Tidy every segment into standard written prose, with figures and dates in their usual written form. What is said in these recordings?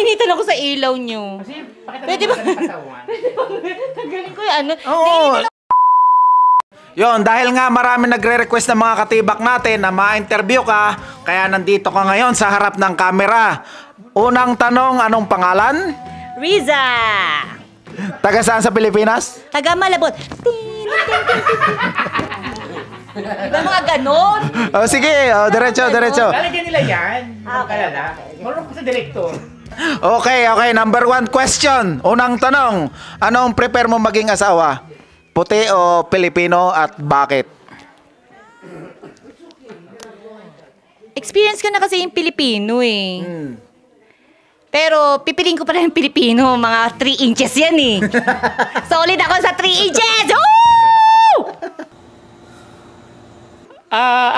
Nainitan ako sa ilaw nyo. Kasi, pwede ba? Kagaling ko yung ano. Oo. Yon, dahil nga marami nagre-request ng mga katibak natin na ma-interview ka, kaya nandito ka ngayon sa harap ng camera. Unang tanong, anong pangalan? Riza! Taga saan sa Pilipinas? Taga Malabon. Diba mga ganon? Oh, sige, oh, diretso. Lalagyan nila yan. Kalala. Marunong ko sa direktor. Okay, number 1 question. Unang tanong, anong prefer mo maging asawa? Puti o Pilipino at bakit? Experience ko na kasi yung Pilipino eh. Pero pipiliin ko pa rin yung Pilipino, mga 3 inches yan eh. Solid ako sa 3 inches! Woo!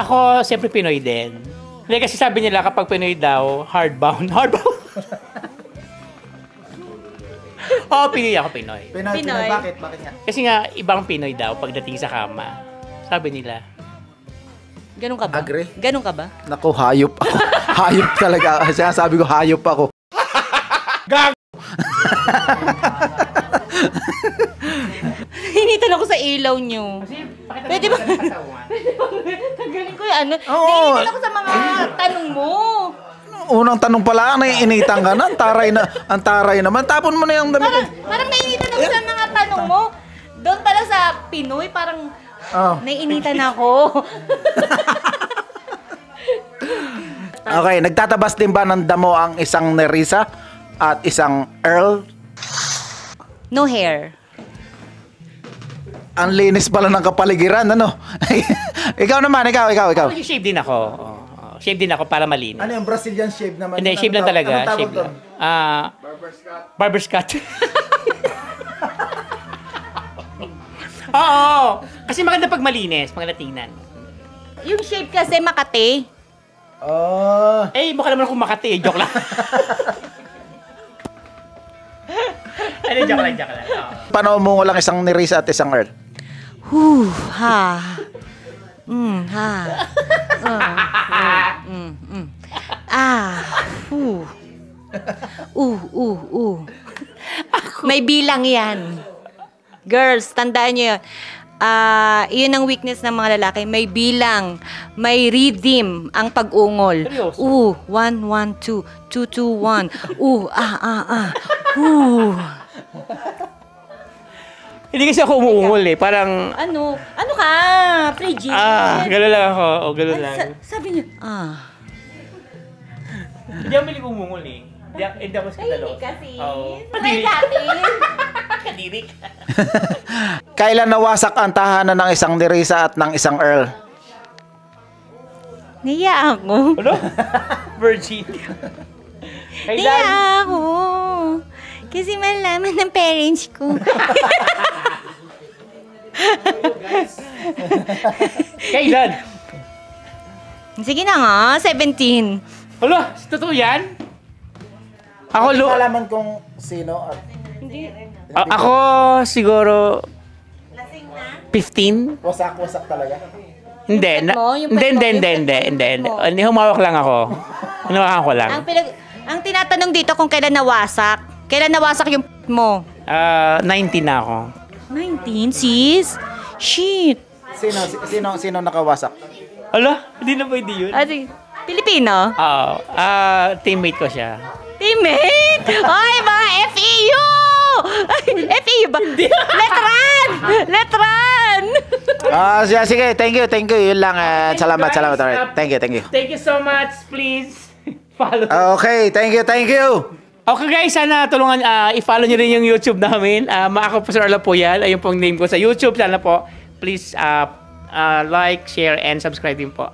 Ako, siyempre Pinoy din. Hindi kasi sabi nila kapag Pinoy daw, hardbound. Hardbound? Oo, Pinoy ako, Pinoy. Pinoy. Bakit nga? Kasi nga, ibang Pinoy daw pagdating sa kama. Sabi nila. Ganun ka ba? Agree? Ganun ka ba? Naku, hayop ako. Hayop talaga. Sabi ko, hayop ako. Gag! Hinitan ako sa ilaw nyo. Kasi, pwede ba? Kagaling ko yung ano. Oo. Hinitan ako sa mga tanong mo. Unang tanong pala, naiinitan ka na. Ang taray naman. Tapon mo na yung damit. Parang nainitan ako sa mga tanong mo. Doon pala sa Pinoy, parang naiinitan ako. Okay, nagtatabas din ba ng damo ang isang Nerissa at isang Earl? No hair. Ang linis pala ng kapaligiran, ano? Ikaw naman, ikaw. Ako, shave din ako. Shave din ako para malinis. Ano yung Brazilian shave naman? Hindi, shave lang talaga. Shave lang. Barber's cut. Oo. Kasi maganda pag malinis, maganda tingnan. Yung shape kasi Makati. Eh, mukha naman akong Makati. Joke lang. Joke lang. Paano mo lang isang Nerissa at isang Earl? Ha. Ha. May bilang yan. Girls, tandaan nyo yun. Iyon ang weakness ng mga lalaki. May bilang, may rhythm ang pag-ungol. 1, 1, 2, 2, 2, 1. Hindi kasi ako umuungol eh. Parang... Ano ka? Frigid. Gano'n lang ako. O, gano'n lang. Sabi niyo, Hindi ako malig umungol eh. Hindi ako skandalo. kasi. Kadirik. Kadirik. Kailan nawasak ang tahanan ng isang Nerissa at ng isang Earl? Naiya ako. Ano? Virgin. Naiya ako. Kasi malaman ng parents ko. Kailan? Sige na nga, 17. Hala, totoo yan? Ako Malaman kung sino at... Ako siguro 15? Wasak talaga. Hindi. Hindi, humawak lang ako. Hinawakan ko lang. Ang tinatanong dito kung kailan nawasak. Kailan nawasak yung mo? 19 na ako. 19, sis? Shit. Sino nakawasak? Hala, hindi na pwede yun. Pilipino? Oo. Teammate ko siya. Teammate? Ay, mga FEU! FEU ba? Letran! Sige, thank you. Yun lang. Salamat. Alright. Thank you. Thank you so much. Please follow. Okay, thank you. Okay guys, sana tulungan, i-follow nyo rin yung YouTube namin. Ako po Sir Arlo po yan. Ayun pong name ko sa YouTube. Sana po, please like, share, and subscribe din po.